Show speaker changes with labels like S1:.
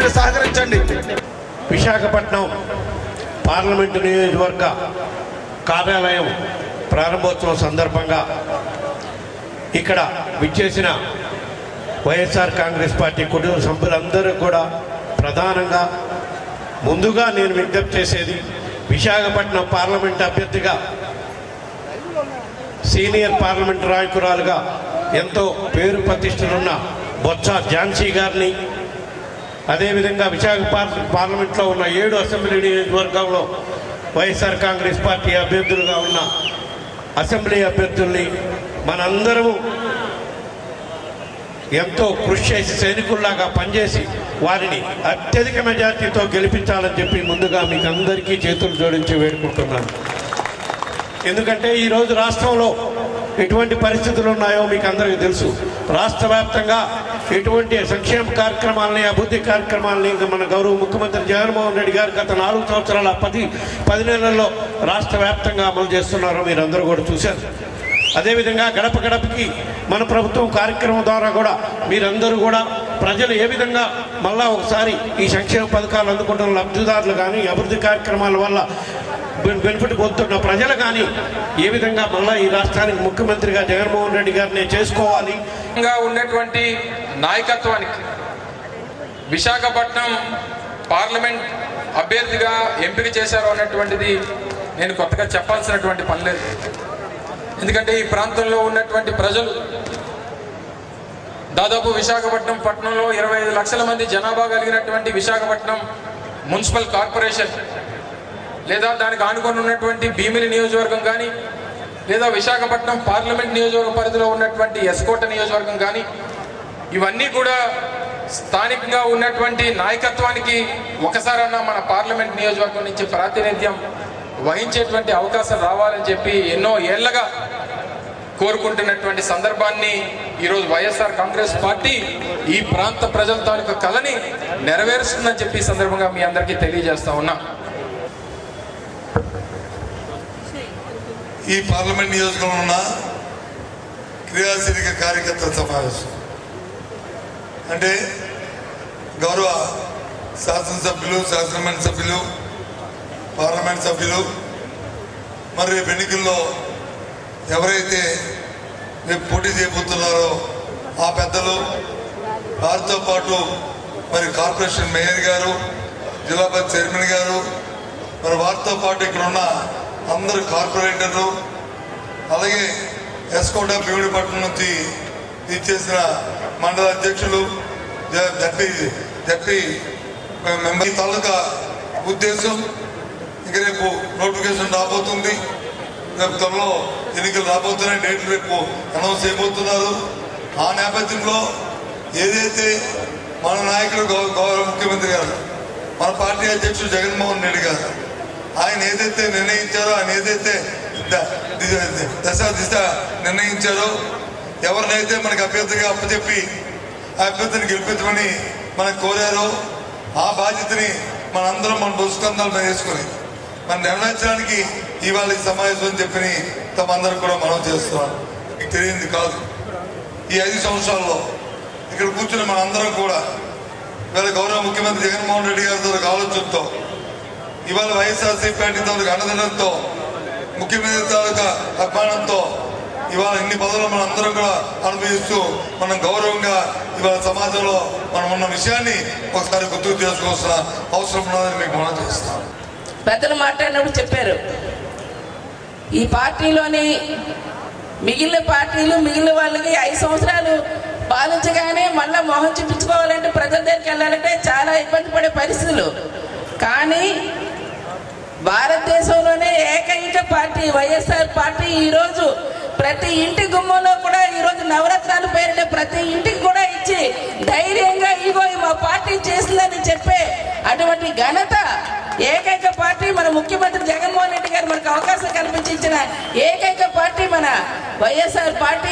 S1: మీరు సహకరించండి.
S2: విశాఖపట్నం పార్లమెంటు నియోజకవర్గ కార్యాలయం ప్రారంభోత్సవం సందర్భంగా ఇక్కడ విచ్చేసిన వైఎస్ఆర్ కాంగ్రెస్ పార్టీ కుటుంబ సభ్యులందరూ కూడా ప్రధానంగా ముందుగా నేను విజ్ఞప్తి చేసేది, విశాఖపట్నం పార్లమెంట్ అభ్యర్థిగా సీనియర్ పార్లమెంట్ నాయకురాలుగా ఎంతో పేరు ప్రతిష్టలున్న బొత్స ఝాన్సీ గారిని, అదేవిధంగా విశాఖ పార్లమెంట్లో ఉన్న 7 అసెంబ్లీ నియోజకవర్గంలో వైఎస్ఆర్ కాంగ్రెస్ పార్టీ అభ్యర్థులుగా ఉన్న అసెంబ్లీ అభ్యర్థుల్ని మనందరము ఎంతో కృషి చేసి సైనికుల్లాగా పనిచేసి వారిని అత్యధిక మెజార్టీతో గెలిపించాలని చెప్పి ముందుగా మీకు అందరికీ చేతులు జోడించి వేడుకుంటున్నాను. ఎందుకంటే ఈరోజు రాష్ట్రంలో ఎటువంటి పరిస్థితులు ఉన్నాయో మీకు అందరికీ తెలుసు. రాష్ట్ర వ్యాప్తంగా ఎటువంటి సంక్షేమ కార్యక్రమాలని, అభివృద్ధి కార్యక్రమాలని ఇంకా మన గౌరవ ముఖ్యమంత్రి జగన్మోహన్ రెడ్డి గారు గత 4 సంవత్సరాల 10 నెలల్లో రాష్ట్ర వ్యాప్తంగా అమలు చేస్తున్నారో మీరందరూ కూడా చూశారు. అదేవిధంగా గడప గడపకి మన ప్రభుత్వం కార్యక్రమం ద్వారా కూడా మీరందరూ కూడా ప్రజలు ఏ విధంగా మళ్ళా ఒకసారి ఈ సంక్షేమ పథకాలు అందుకుంటున్న లబ్ధిదారులు కానీ, అభివృద్ధి కార్యక్రమాల వల్ల బెనిఫిట్ పొందుతున్న ప్రజలు కానీ ఏ విధంగా మళ్ళీ ఈ రాష్ట్రానికి ముఖ్యమంత్రిగా జగన్మోహన్ రెడ్డి గారిని చేసుకోవాలి
S3: ఉన్నటువంటి నాయకత్వానికి విశాఖపట్నం పార్లమెంట్ అభ్యర్థిగా ఎంపిక చేశారు అన్నటువంటిది నేను కొత్తగా చెప్పాల్సినటువంటి పని లేదు. ఎందుకంటే ఈ ప్రాంతంలో ఉన్నటువంటి ప్రజలు దాదాపు విశాఖపట్నం పట్టణంలో 25 లక్షల మంది జనాభా కలిగినటువంటి విశాఖపట్నం మున్సిపల్ కార్పొరేషన్ లేదా దానికి ఆనుకొని ఉన్నటువంటి భీమిలి నియోజకవర్గం కానీ, లేదా విశాఖపట్నం పార్లమెంట్ నియోజకవర్గ పరిధిలో ఉన్నటువంటి ఎస్కోట నియోజకవర్గం కానీ, ఇవన్నీ కూడా స్థానికంగా ఉన్నటువంటి నాయకత్వానికి ఒకసారన్నా మన పార్లమెంట్ నియోజకవర్గం నుంచి ప్రాతినిధ్యం వహించేటువంటి అవకాశం రావాలని చెప్పి ఎన్నో ఏళ్లగా కోరుకుంటున్నటువంటి సందర్భాన్ని ఈరోజు వైఎస్ఆర్ కాంగ్రెస్ పార్టీ ఈ ప్రాంత ప్రజల తాలూకా కళని నెరవేరుస్తుందని చెప్పి ఈ సందర్భంగా మీ అందరికీ తెలియజేస్తా ఉన్నా.
S4: ఈ పార్లమెంట్ నియోజకవర్గంలో ఉన్న క్రియాశీలక కార్యకర్తల సమావేశం అంటే గౌరవ శాసనసభ్యులు, శాసనమండలి సభ్యులు, పార్లమెంట్ సభ్యులు, మరి రేపు ఎన్నికల్లో ఎవరైతే రేపు పోటీ చేయబోతున్నారో ఆ పెద్దలు, వారితో పాటు మరి కార్పొరేషన్ మేయర్ గారు, జిల్లా పరిషత్ చైర్మన్ గారు, మరి వారితో పాటు ఇక్కడ ఉన్న అందరు కార్పొరేటర్లు, అలాగే ఎస్కోట భీముడిపట్నం నుంచి ఇచ్చేసిన మండల అధ్యక్షులు, జడ్పీ మెంబర్ తాలూకా ఉద్దేశం ఇంక రేపు నోటిఫికేషన్ రాబోతుంది. రేపు త్వరలో ఎన్నికలు రాబోతున్నాయి, డేట్లు రేపు అనౌన్స్ చేయబోతున్నారు. ఆ నేపథ్యంలో ఏదైతే మన నాయకులు గౌరవ ముఖ్యమంత్రి గారు, మన పార్టీ అధ్యక్షుడు జగన్మోహన్ రెడ్డి గారు ఆయన ఏదైతే నిర్ణయించారో, ఆయన ఏదైతే దిశ నిర్ణయించారో, ఎవరినైతే మనకి అభ్యర్థిగా అప్పచెప్పి ఆ అభ్యర్థిని గెలిపించమని మనకు కోరారో ఆ బాధ్యతని మనందరం మన పుస్తకాలు వేసుకొని మనం నిర్ణయించడానికి ఇవాళ ఈ సమావేశం చెప్పని తమందరూ కూడా మనం చేస్తున్నాం. మీకు తెలియంది కాదు, ఈ 5 సంవత్సరాల్లో ఇక్కడ కూర్చుని మనందరం కూడా ఇవాళ గౌరవ ముఖ్యమంత్రి జగన్మోహన్ రెడ్డి గారితో ఆలోచనతో, ఇవాళ వైఎస్ఆర్సీపీ పార్టీతో అండదండంతో, ముఖ్యమంత్రి తాలూకా అభిమానంతో ఇవాళ ఇన్ని పదవులు మనం అందరం కూడా అనుభవిస్తూ మనం గౌరవంగా ఇవాళ సమాజంలో మనం ఉన్న విషయాన్ని ఒకసారి గుర్తుకు చేసుకోవాల్సిన అవసరం ఉన్నదని మీకు మనం చేస్తాం.
S5: పెద్దలు మాట్లాడినప్పుడు చెప్పారు, ఈ పార్టీలోని మిగిలిన పార్టీలు మిగిలిన వాళ్ళకి 5 సంవత్సరాలు పాలించగానే మళ్ళీ మొహం చూపించుకోవాలంటే ప్రజల దగ్గరికి వెళ్ళాలంటే చాలా ఇబ్బంది పడే పరిస్థితులు. కానీ భారతదేశంలోనే ఏకైక పార్టీ వైఎస్ఆర్ పార్టీ ఈరోజు ప్రతి ఇంటి గుమ్మంలో కూడా ఈరోజు నవరత్నాలు పేరునే ప్రతి ఇంటికి కూడా ఇచ్చి ధైర్యంగా ఇగో మా పార్టీ చేసిందని చెప్పే అటువంటి ఘనత ఏకైక పార్టీ మన ముఖ్యమంత్రి జగన్మోహన్ రెడ్డి గారు మనకు అవకాశం కల్పించిన ఏకైక పార్టీ మన వైఎస్ఆర్ పార్టీ.